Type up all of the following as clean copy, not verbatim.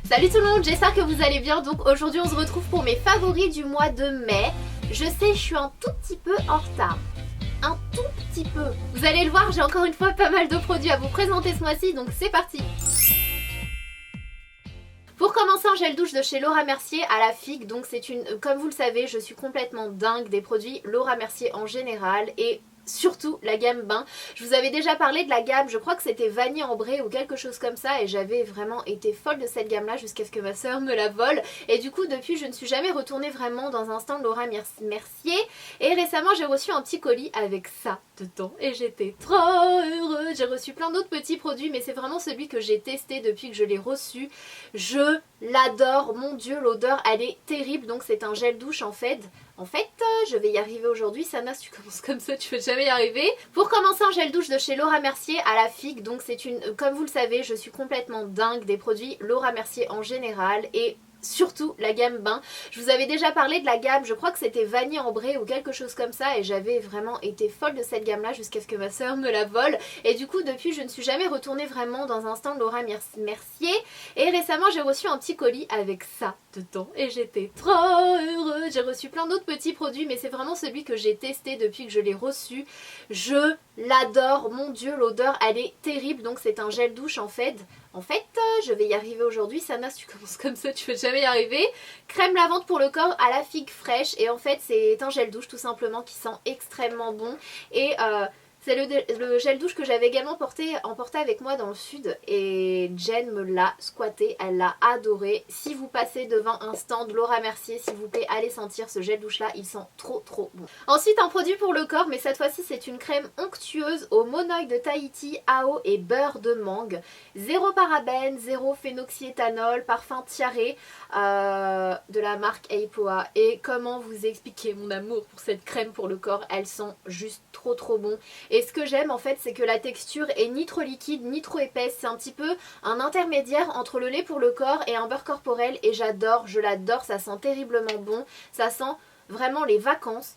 Salut tout le monde, j'espère que vous allez bien. Donc aujourd'hui on se retrouve pour mes favoris du mois de mai. Je sais, je suis un tout petit peu en retard. Un tout petit peu. Vous allez le voir, j'ai encore une fois pas mal de produits à vous présenter ce mois-ci, donc c'est parti. Pour commencer, un gel douche de chez Laura Mercier à la figue. Donc c'est une, comme vous le savez, je suis complètement dingue des produits Laura Mercier en général et surtout la gamme bain. Je vous avais déjà parlé de la gamme, je crois que c'était vanille ambrée ou quelque chose comme ça, et j'avais vraiment été folle de cette gamme là jusqu'à ce que ma soeur me la vole, et du coup depuis je ne suis jamais retournée vraiment dans un stand Laura Mercier, et récemment j'ai reçu un petit colis avec ça dedans et j'étais trop heureuse. J'ai reçu plein d'autres petits produits mais c'est vraiment celui que j'ai testé depuis que je l'ai reçu. Je l'adore, mon dieu, l'odeur elle est terrible. Donc c'est un gel douche en fait. Je vais y arriver aujourd'hui. Sana, si tu commences comme ça, tu vas jamais y arriver. Pour commencer, un gel douche de chez Laura Mercier à la figue. Donc c'est une, comme vous le savez, je suis complètement dingue des produits Laura Mercier en général et surtout la gamme bain. Je vous avais déjà parlé de la gamme, je crois que c'était vanille ambrée ou quelque chose comme ça, et j'avais vraiment été folle de cette gamme là jusqu'à ce que ma soeur me la vole, et du coup depuis je ne suis jamais retournée vraiment dans un stand Laura Mercier, et récemment j'ai reçu un petit colis avec ça dedans et j'étais trop heureuse. J'ai reçu plein d'autres petits produits mais c'est vraiment celui que j'ai testé depuis que je l'ai reçu. Je l'adore, mon dieu, l'odeur elle est terrible. Donc c'est un gel douche en fait, je vais y arriver aujourd'hui. Sana, si tu commences comme ça, tu vas jamais y arriver. Crème lavande pour le corps à la figue fraîche. Et en fait, c'est un gel douche tout simplement qui sent extrêmement bon. Et c'est le gel douche que j'avais également emporté avec moi dans le sud. Et Jen me l'a squatté, elle l'a adoré. Si vous passez devant un stand Laura Mercier, s'il vous plaît, allez sentir ce gel douche là, il sent trop bon. Ensuite, un produit pour le corps, mais cette fois-ci c'est une crème onctueuse au monoï de Tahiti, AO et beurre de mangue. Zéro parabène, zéro phénoxyéthanol, parfum tiaré de la marque Eipoa. Et comment vous expliquer mon amour pour cette crème pour le corps, elle sent juste trop bon. Et ce que j'aime en fait, c'est que la texture est ni trop liquide ni trop épaisse. C'est un petit peu un intermédiaire entre le lait pour le corps et un beurre corporel. Et j'adore, je l'adore, ça sent terriblement bon. Ça sent vraiment les vacances.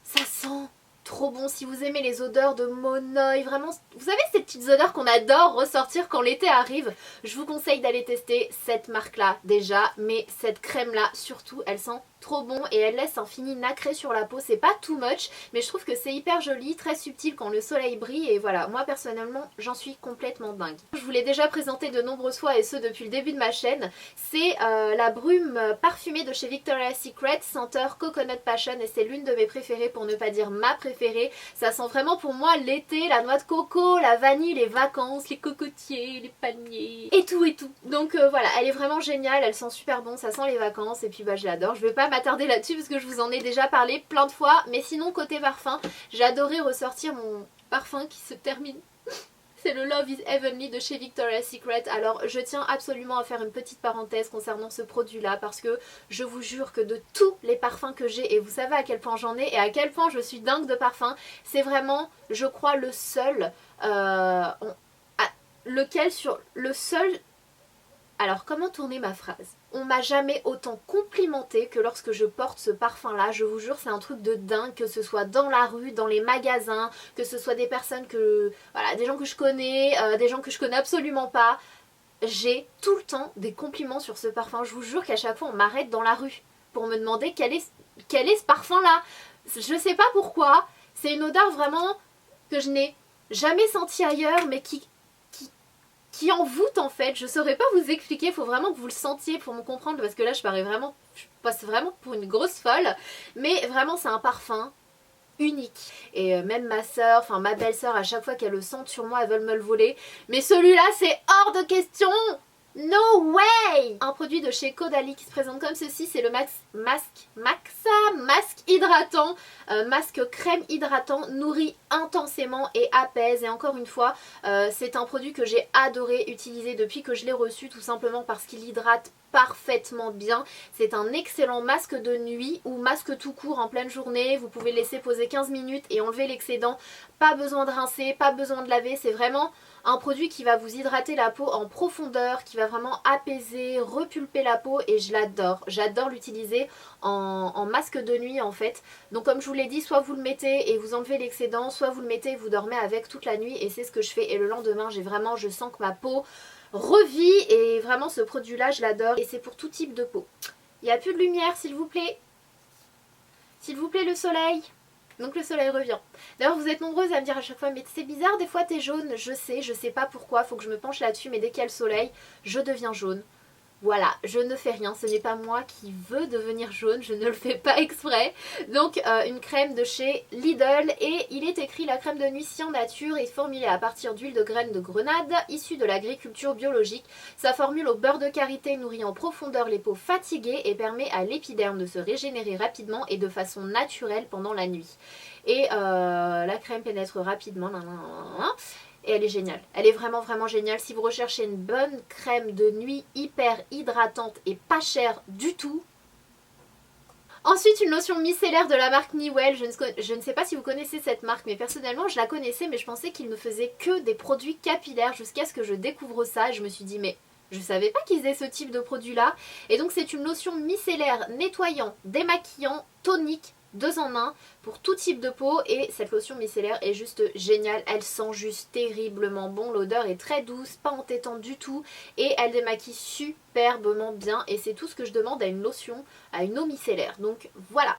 Ça sent trop bon. Si vous aimez les odeurs de monoï, vraiment, vous savez ces petites odeurs qu'on adore ressortir quand l'été arrive, je vous conseille d'aller tester cette marque là déjà. Mais cette crème là surtout, elle sent trop bon et elle laisse un fini nacré sur la peau. C'est pas too much mais je trouve que c'est hyper joli, très subtil quand le soleil brille, et voilà, moi personnellement j'en suis complètement dingue. Je vous l'ai déjà présenté de nombreuses fois et ce depuis le début de ma chaîne. C'est la brume parfumée de chez Victoria's Secret, senteur Coconut Passion, et c'est l'une de mes préférées, pour ne pas dire ma préférée. Ça sent vraiment pour moi l'été, la noix de coco, la vanille, les vacances, les cocotiers, les palmiers et tout. Donc voilà, elle est vraiment géniale, elle sent super bon, ça sent les vacances et puis bah je l'adore. Je vais pas m'attarder là-dessus parce que je vous en ai déjà parlé plein de fois, mais sinon côté parfum, j'ai adoré ressortir mon parfum qui se termine. C'est le Love is Heavenly de chez Victoria's Secret. Alors je tiens absolument à faire une petite parenthèse concernant ce produit là, parce que je vous jure que de tous les parfums que j'ai, et vous savez à quel point j'en ai et à quel point je suis dingue de parfums, c'est vraiment, je crois, le seul alors comment tourner ma phrase? On m'a jamais autant complimenté que lorsque je porte ce parfum là. Je vous jure, c'est un truc de dingue, que ce soit dans la rue, dans les magasins, que ce soit des personnes voilà, des gens que je connais, des gens que je connais absolument pas. J'ai tout le temps des compliments sur ce parfum. Je vous jure qu'à chaque fois on m'arrête dans la rue pour me demander quel est ce parfum là. Je sais pas pourquoi, c'est une odeur vraiment que je n'ai jamais sentie ailleurs, mais qui envoûte en fait. Je saurais pas vous expliquer, faut vraiment que vous le sentiez pour me comprendre, parce que là je passe vraiment pour une grosse folle, mais vraiment c'est un parfum unique. Et même ma soeur, enfin ma belle-sœur, à chaque fois qu'elle le sent sur moi, elle veut me le voler, mais celui-là c'est hors de question. No way! Un produit de chez Caudalie qui se présente comme ceci, c'est le masque hydratant, masque crème hydratant, nourrit intensément et apaise. Et encore une fois, c'est un produit que j'ai adoré utiliser depuis que je l'ai reçu, tout simplement parce qu'il hydrate parfaitement bien. C'est un excellent masque de nuit ou masque tout court en pleine journée. Vous pouvez laisser poser 15 minutes et enlever l'excédent. Pas besoin de rincer, pas besoin de laver. C'est vraiment un produit qui va vous hydrater la peau en profondeur, qui va vraiment apaiser, repulper la peau, et je l'adore. J'adore l'utiliser en masque de nuit en fait. Donc comme je vous l'ai dit, soit vous le mettez et vous enlevez l'excédent, soit vous le mettez et vous dormez avec toute la nuit, et c'est ce que je fais. Et le lendemain, je sens que ma peau revit et vraiment ce produit là je l'adore et c'est pour tout type de peau. Il n'y a plus de lumière s'il vous plaît. S'il vous plaît le soleil. Donc le soleil revient. D'ailleurs vous êtes nombreuses à me dire à chaque fois mais c'est bizarre des fois t'es jaune. Je sais pas pourquoi, faut que je me penche là-dessus mais dès qu'il y a le soleil je deviens jaune. Voilà, je ne fais rien, ce n'est pas moi qui veux devenir jaune, je ne le fais pas exprès. Donc une crème de chez Lidl et il est écrit la crème de nuit Cyan Nature est formulée à partir d'huile de graines de grenade issue de l'agriculture biologique. Sa formule au beurre de karité nourrit en profondeur les peaux fatiguées et permet à l'épiderme de se régénérer rapidement et de façon naturelle pendant la nuit. Et la crème pénètre rapidement. Et elle est géniale, elle est vraiment géniale. Si vous recherchez une bonne crème de nuit hyper hydratante et pas chère du tout. Ensuite une lotion micellaire de la marque Newell, je ne sais pas si vous connaissez cette marque mais personnellement je la connaissais mais je pensais qu'ils ne faisaient que des produits capillaires jusqu'à ce que je découvre ça et je me suis dit mais je savais pas qu'ils aient ce type de produit là. Et donc c'est une lotion micellaire nettoyant, démaquillant, tonique, 2 en 1 pour tout type de peau et cette lotion micellaire est juste géniale, elle sent juste terriblement bon, l'odeur est très douce, pas entêtante du tout et elle démaquille superbement bien et c'est tout ce que je demande à une lotion, à une eau micellaire, donc voilà.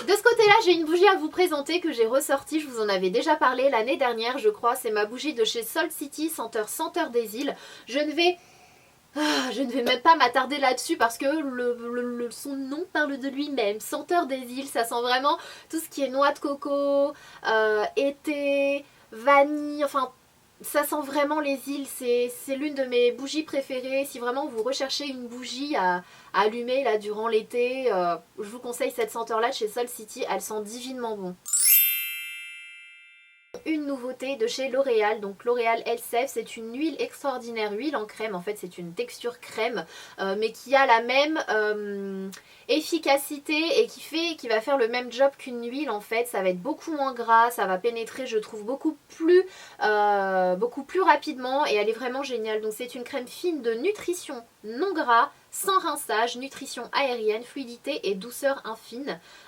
De ce côté là j'ai une bougie à vous présenter que j'ai ressortie, je vous en avais déjà parlé l'année dernière je crois, c'est ma bougie de chez Salt City, senteur des îles. Je ne vais même pas m'attarder là-dessus parce que son nom parle de lui-même. Senteur des îles, ça sent vraiment tout ce qui est noix de coco, été, vanille, enfin ça sent vraiment les îles. C'est l'une de mes bougies préférées. Si vraiment vous recherchez une bougie à allumer là durant l'été, je vous conseille cette senteur là de chez Salt City, elle sent divinement bon. Une nouveauté de chez L'Oréal, donc L'Oréal Elseve, c'est une huile extraordinaire, huile en crème, en fait c'est une texture crème mais qui a la même efficacité et qui va faire le même job qu'une huile en fait, ça va être beaucoup moins gras, ça va pénétrer je trouve beaucoup plus rapidement et elle est vraiment géniale. Donc c'est une crème fine de nutrition non gras, sans rinçage, nutrition aérienne, fluidité et douceur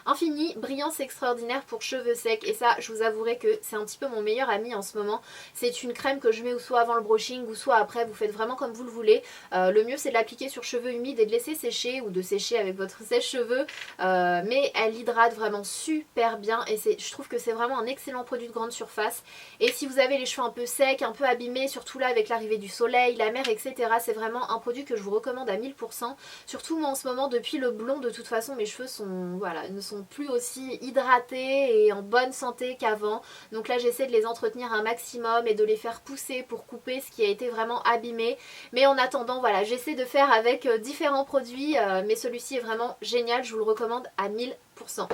infinie, brillance extraordinaire pour cheveux secs et ça je vous avouerai que c'est un petit peu mon meilleur ami en ce moment. C'est une crème que je mets ou soit avant le brushing ou soit après, vous faites vraiment comme vous le voulez. Le mieux c'est de l'appliquer sur cheveux humides et de laisser sécher ou de sécher avec votre sèche-cheveux mais elle hydrate vraiment super bien et je trouve que c'est vraiment un excellent produit de grande surface. Et si vous avez les cheveux un peu secs, un peu abîmés, surtout là avec l'arrivée du soleil, la mer etc, c'est vraiment un produit que je vous recommande à 1000%. Surtout moi en ce moment depuis le blond de toute façon mes cheveux ne sont plus aussi hydratés et en bonne santé qu'avant. Donc là j'essaie de les entretenir un maximum et de les faire pousser pour couper ce qui a été vraiment abîmé. Mais en attendant voilà j'essaie de faire avec différents produits mais celui-ci est vraiment génial, je vous le recommande à 1000%.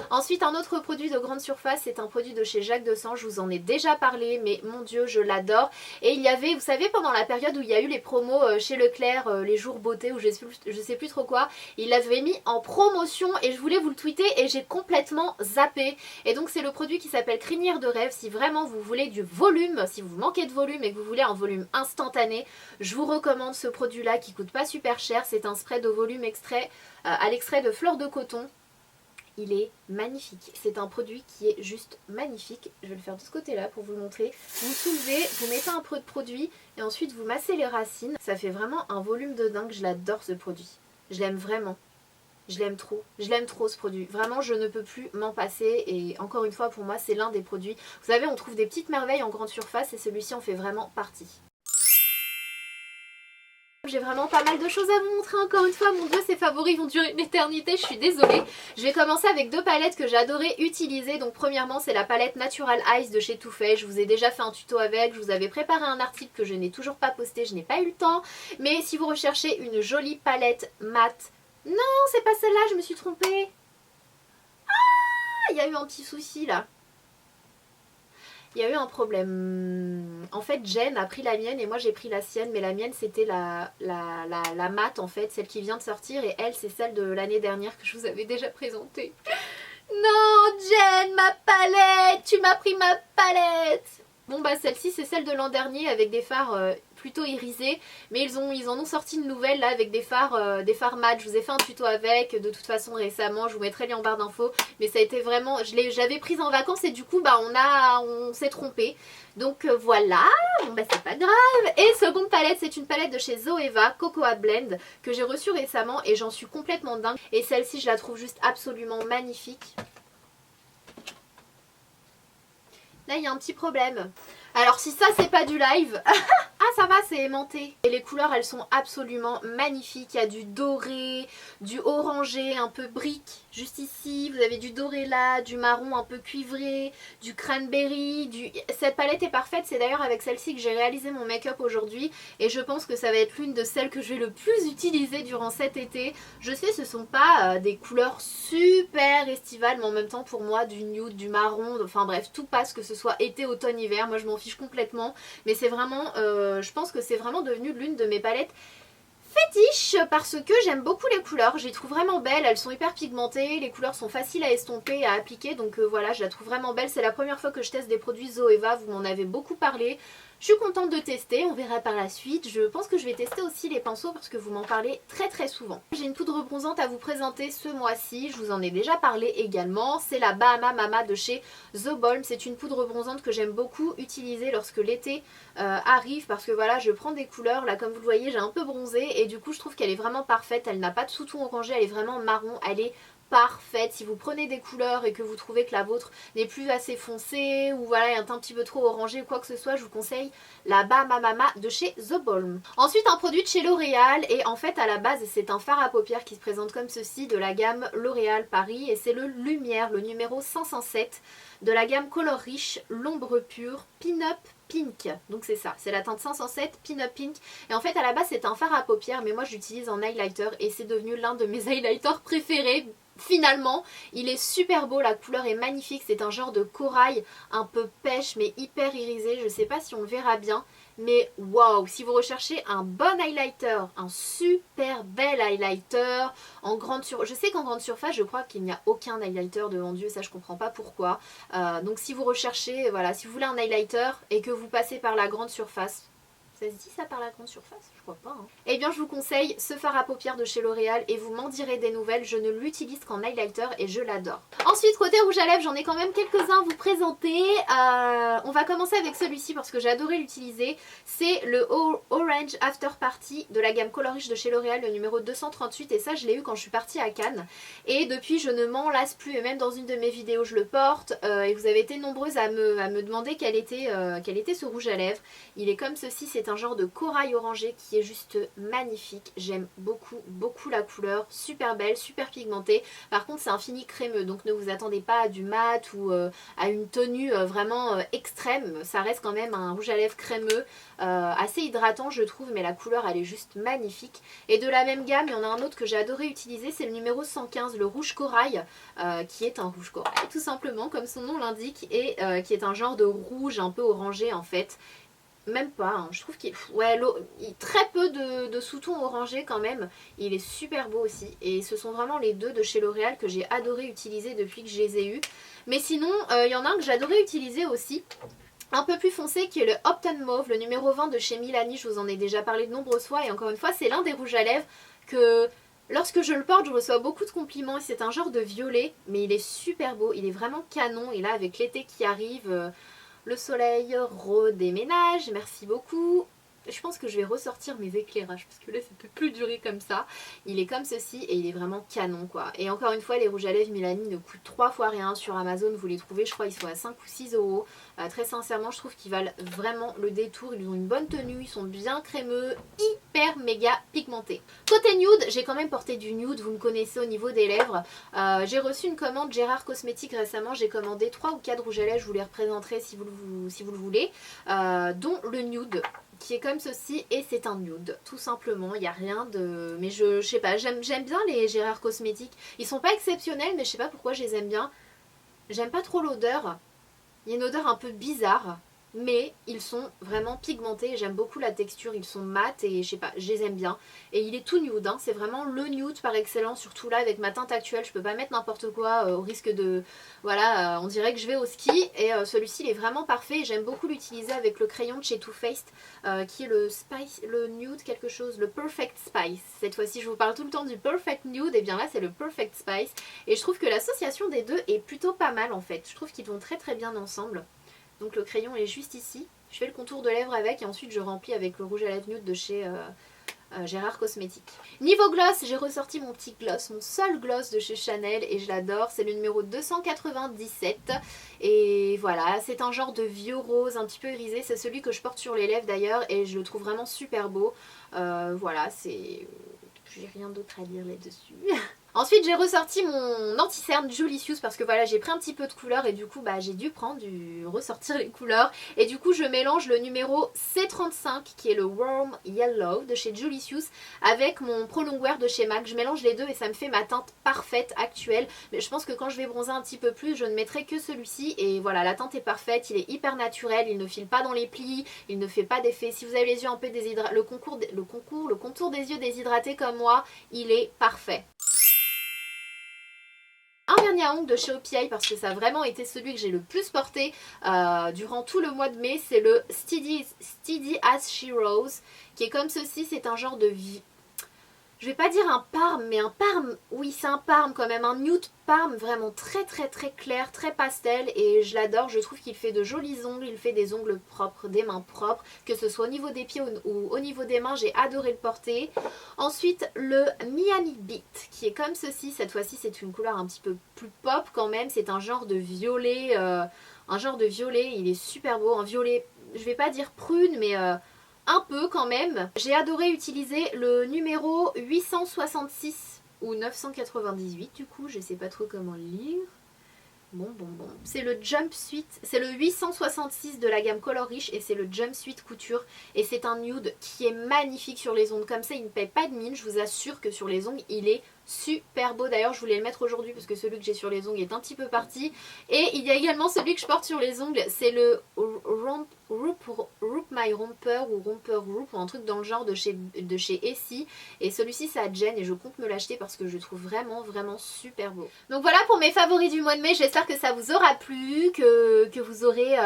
Ensuite un autre produit de grande surface, c'est un produit de chez Jacques Dessens, je vous en ai déjà parlé mais mon dieu je l'adore. Et il y avait, vous savez pendant la période où il y a eu les promos chez Leclerc, les jours beauté ou je sais plus trop quoi, il l'avait mis en promotion et je voulais vous le tweeter et j'ai complètement zappé. Et donc c'est le produit qui s'appelle Crinière de rêve. Si vraiment vous voulez du volume, si vous manquez de volume et que vous voulez un volume instantané, je vous recommande ce produit là qui coûte pas super cher. C'est un spray de volume extrait à l'extrait de fleurs de coton. Il est magnifique, c'est un produit qui est juste magnifique. Je vais le faire de ce côté là pour vous le montrer. Vous soulevez, vous mettez un peu de produit et ensuite vous massez les racines. Ça fait vraiment un volume de dingue, je l'adore ce produit. Je l'aime vraiment, je l'aime trop ce produit. Vraiment je ne peux plus m'en passer et encore une fois pour moi c'est l'un des produits. Vous savez on trouve des petites merveilles en grande surface et celui-ci en fait vraiment partie. J'ai vraiment pas mal de choses à vous montrer encore une fois, mon dieu ces favoris vont durer une éternité, je suis désolée. Je vais commencer avec 2 palettes que j'ai adoré utiliser. Donc premièrement c'est la palette Natural Ice de chez Too Faced, je vous ai déjà fait un tuto avec, je vous avais préparé un article que je n'ai toujours pas posté, je n'ai pas eu le temps. Mais si vous recherchez une jolie palette mat, non c'est pas celle-là, je me suis trompée. Ah il y a eu un petit souci là. Il y a eu un problème. En fait Jen a pris la mienne et moi j'ai pris la sienne. Mais la mienne c'était la mat en fait, celle qui vient de sortir. Et elle c'est celle de l'année dernière que je vous avais déjà présentée. Non Jen, ma palette, tu m'as pris ma palette. Bon bah celle-ci c'est celle de l'an dernier avec des fards plutôt irisés, mais ils en ont sorti une nouvelle là avec des fards mat. Je vous ai fait un tuto avec de toute façon récemment, je vous mettrai les en barre d'infos, mais ça a été vraiment, j'avais prise en vacances et du coup bah on s'est trompé. Donc voilà, bon bah c'est pas grave. Et seconde palette, c'est une palette de chez Zoeva, Cocoa Blend, que j'ai reçue récemment et j'en suis complètement dingue. Et celle-ci je la trouve juste absolument magnifique. Là il y a un petit problème. Alors si ça c'est pas du live, ah ça va, c'est aimanté. Et les couleurs elles sont absolument magnifiques. Il y a du doré, du orangé un peu brique juste ici. Vous avez du doré là, du marron un peu cuivré, du cranberry. Cette palette est parfaite. C'est d'ailleurs avec celle-ci que j'ai réalisé mon make-up aujourd'hui. Et je pense que ça va être l'une de celles que je vais le plus utiliser durant cet été. Je sais ce sont pas des couleurs super estivales, mais en même temps pour moi du nude, du marron, enfin bref tout passe, que ce soit été, automne, hiver. Moi je m'en fiche complètement, mais c'est vraiment, je pense que c'est vraiment devenu l'une de mes palettes fétiche parce que j'aime beaucoup les couleurs, je les trouve vraiment belles, elles sont hyper pigmentées, les couleurs sont faciles à estomper et à appliquer, donc voilà, je la trouve vraiment belle. C'est la première fois que je teste des produits Zoeva, vous m'en avez beaucoup parlé. Je suis contente de tester, on verra par la suite. Je pense que je vais tester aussi les pinceaux parce que vous m'en parlez très souvent. J'ai une poudre bronzante à vous présenter ce mois-ci, je vous en ai déjà parlé également. C'est la Bahama Mama de chez The Balm. C'est une poudre bronzante que j'aime beaucoup utiliser lorsque l'été arrive parce que voilà, je prends des couleurs. Là comme vous le voyez, j'ai un peu bronzé et du coup je trouve qu'elle est vraiment parfaite. Elle n'a pas de sous-ton orangé, elle est vraiment marron, elle est parfaite. Si vous prenez des couleurs et que vous trouvez que la vôtre n'est plus assez foncée ou voilà, est un petit peu trop orangée ou quoi que ce soit, je vous conseille la Bahama Mama de chez The Balm. Ensuite un produit de chez L'Oréal et en fait à la base c'est un fard à paupières qui se présente comme ceci de la gamme L'Oréal Paris et c'est le Lumière, le numéro 507 de la gamme Color Riche, l'ombre pure, Pin-Up Pink. Donc c'est ça, c'est la teinte 507 Pin-Up Pink. Et en fait à la base c'est un fard à paupières mais moi j'utilise en highlighter et c'est devenu l'un de mes highlighters préférés. Finalement, il est super beau, la couleur est magnifique, c'est un genre de corail un peu pêche mais hyper irisé, je sais pas si on le verra bien, mais waouh, si vous recherchez un bon highlighter, un super bel highlighter en grande surface, je sais qu'en grande surface je crois qu'il n'y a aucun highlighter devant Dieu, ça je comprends pas pourquoi, donc si vous recherchez, voilà, si vous voulez un highlighter et que vous passez par la grande surface, ça se dit ça par la grande surface? Je crois pas. Hein. Eh bien je vous conseille ce fard à paupières de chez L'Oréal et vous m'en direz des nouvelles. Je ne l'utilise qu'en highlighter et je l'adore. Ensuite côté rouge à lèvres j'en ai quand même quelques-uns à vous présenter. On va commencer avec celui-ci parce que j'ai adoré l'utiliser. C'est le Orange After Party de la gamme Color Riche de chez L'Oréal, le numéro 238 et ça je l'ai eu quand je suis partie à Cannes. Et depuis je ne m'en lasse plus et même dans une de mes vidéos je le porte et vous avez été nombreuses à me demander quel était ce rouge à lèvres. Il est comme ceci, c'est un genre de corail orangé qui est juste magnifique. J'aime beaucoup la couleur, super belle, super pigmentée. Par contre c'est un fini crémeux donc ne vous attendez pas à du mat ou à une tenue vraiment extrême. Ça reste quand même un rouge à lèvres crémeux, assez hydratant je trouve, mais la couleur elle est juste magnifique. Et de la même gamme il y en a un autre que j'ai adoré utiliser, c'est le numéro 115, le rouge corail, qui est un rouge corail tout simplement comme son nom l'indique et qui est un genre de rouge un peu orangé en fait. Même pas, hein. Je trouve qu'il ouais, très peu de sous-tons orangés quand même. Il est super beau aussi. Et ce sont vraiment les deux de chez L'Oréal que j'ai adoré utiliser depuis que je les ai eus. Mais sinon, il y en a un que j'adorais utiliser aussi, un peu plus foncé, qui est le Upton Mauve, le numéro 20 de chez Milani. Je vous en ai déjà parlé de nombreuses fois. Et encore une fois, c'est l'un des rouges à lèvres que... Lorsque je le porte, je reçois beaucoup de compliments. C'est un genre de violet, mais il est super beau. Il est vraiment canon. Et là, avec l'été qui arrive... Le soleil redéménage, merci beaucoup. Je pense que je vais ressortir mes éclairages parce que là ça peut plus durer comme ça. Il est comme ceci et il est vraiment canon quoi. Et encore une fois les rouges à lèvres Milani ne coûtent 3 fois rien sur Amazon. Vous les trouvez, je crois ils sont à 5 ou 6 euros. Très sincèrement je trouve qu'ils valent vraiment le détour. Ils ont une bonne tenue, ils sont bien crémeux, hyper méga pigmentés. Côté nude, j'ai quand même porté du nude, vous me connaissez au niveau des lèvres. J'ai reçu une commande Gérard Cosmétiques récemment. J'ai commandé 3 ou 4 rouges à lèvres, je vous les représenterai si vous le voulez. Dont le nude, qui est comme ceci et c'est un nude tout simplement, il n'y a rien de... mais je sais pas, j'aime bien les Gérard Cosmétiques, ils sont pas exceptionnels mais je sais pas pourquoi je les aime bien. J'aime pas trop l'odeur, il y a une odeur un peu bizarre mais ils sont vraiment pigmentés. J'aime beaucoup la texture, ils sont mat et je sais pas, je les aime bien. Et il est tout nude, hein. C'est vraiment le nude par excellence, surtout là avec ma teinte actuelle. Je peux pas mettre n'importe quoi au risque de... Voilà, on dirait que je vais au ski. Et celui-ci il est vraiment parfait. J'aime beaucoup l'utiliser avec le crayon de chez Too Faced qui est le Spice, le nude quelque chose, le Perfect Spice. Cette fois-ci je vous parle tout le temps du Perfect Nude, et bien là c'est le Perfect Spice. Et je trouve que l'association des deux est plutôt pas mal en fait. Je trouve qu'ils vont très très bien ensemble. Donc le crayon est juste ici. Je fais le contour de lèvres avec et ensuite je remplis avec le rouge à lèvres nude de chez Gérard Cosmétiques. Niveau gloss, j'ai ressorti mon petit gloss, mon seul gloss de chez Chanel et je l'adore. C'est le numéro 297 et voilà, c'est un genre de vieux rose un petit peu irisé. C'est celui que je porte sur les lèvres d'ailleurs et je le trouve vraiment super beau. Voilà, c'est... J'ai rien d'autre à dire là-dessus. Ensuite j'ai ressorti mon anti-cerne Julicious parce que voilà j'ai pris un petit peu de couleur et du coup bah j'ai dû ressortir les couleurs. Et du coup je mélange le numéro C35 qui est le Warm Yellow de chez Julicious avec mon Pro Longwear de chez MAC. Je mélange les deux et ça me fait ma teinte parfaite actuelle. Mais je pense que quand je vais bronzer un petit peu plus je ne mettrai que celui-ci. Et voilà, la teinte est parfaite, il est hyper naturel, il ne file pas dans les plis, il ne fait pas d'effet. Si vous avez les yeux un peu déshydratés, le contour des yeux déshydratés comme moi, il est parfait. Un vernis à ongles de chez OPI parce que ça a vraiment été celui que j'ai le plus porté durant tout le mois de mai. C'est le Steady As She Rose qui est comme ceci. C'est un genre de... Je vais pas dire un parme, mais un parme, oui c'est un parme quand même, un nude parme vraiment très très très clair, très pastel et je l'adore. Je trouve qu'il fait de jolis ongles, il fait des ongles propres, des mains propres, que ce soit au niveau des pieds ou au niveau des mains, j'ai adoré le porter. Ensuite le Miami Beat qui est comme ceci, cette fois-ci c'est une couleur un petit peu plus pop quand même, c'est un genre de violet, il est super beau, un violet, je vais pas dire prune mais... un peu quand même. J'ai adoré utiliser le numéro 866 ou 998 du coup, je sais pas trop comment le lire. Bon. C'est le Jumpsuit, c'est le 866 de la gamme Color Rich et c'est le Jumpsuit couture. Et c'est un nude qui est magnifique sur les ongles. Comme ça, il ne paye pas de mine. Je vous assure que sur les ongles, il est super beau. D'ailleurs, je voulais le mettre aujourd'hui parce que celui que j'ai sur les ongles est un petit peu parti. Et il y a également celui que je porte sur les ongles. C'est le Roop My Romper ou Romper Roop ou un truc dans le genre de chez Essie. Et celui-ci, ça gêne et je compte me l'acheter parce que je le trouve vraiment super beau. Donc voilà pour mes favoris du mois de mai. J'espère que ça vous aura plu, que vous aurez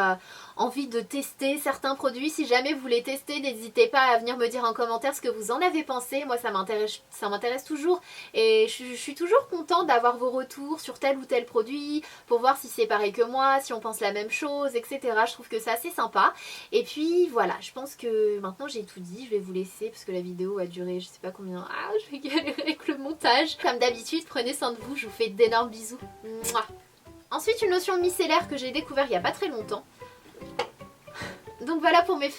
envie de tester certains produits. Si jamais vous les testez, n'hésitez pas à venir me dire en commentaire ce que vous en avez pensé. Moi ça m'intéresse toujours et je suis toujours contente d'avoir vos retours sur tel ou tel produit pour voir si c'est pareil que moi, si on pense la même chose, etc. Je trouve que c'est assez sympa. Et puis voilà, je pense que maintenant j'ai tout dit. Je vais vous laisser parce que la vidéo a duré je sais pas combien. Ah, je vais galérer avec le montage. Comme d'habitude, prenez soin de vous. Je vous fais d'énormes bisous. Mouah. Ensuite une lotion micellaire que j'ai découvert il n'y a pas très longtemps. Donc voilà pour mes...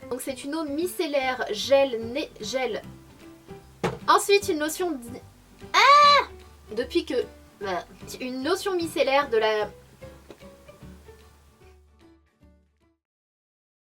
Donc c'est une eau micellaire gel. Ensuite une lotion... Ah, depuis que... Une lotion micellaire de la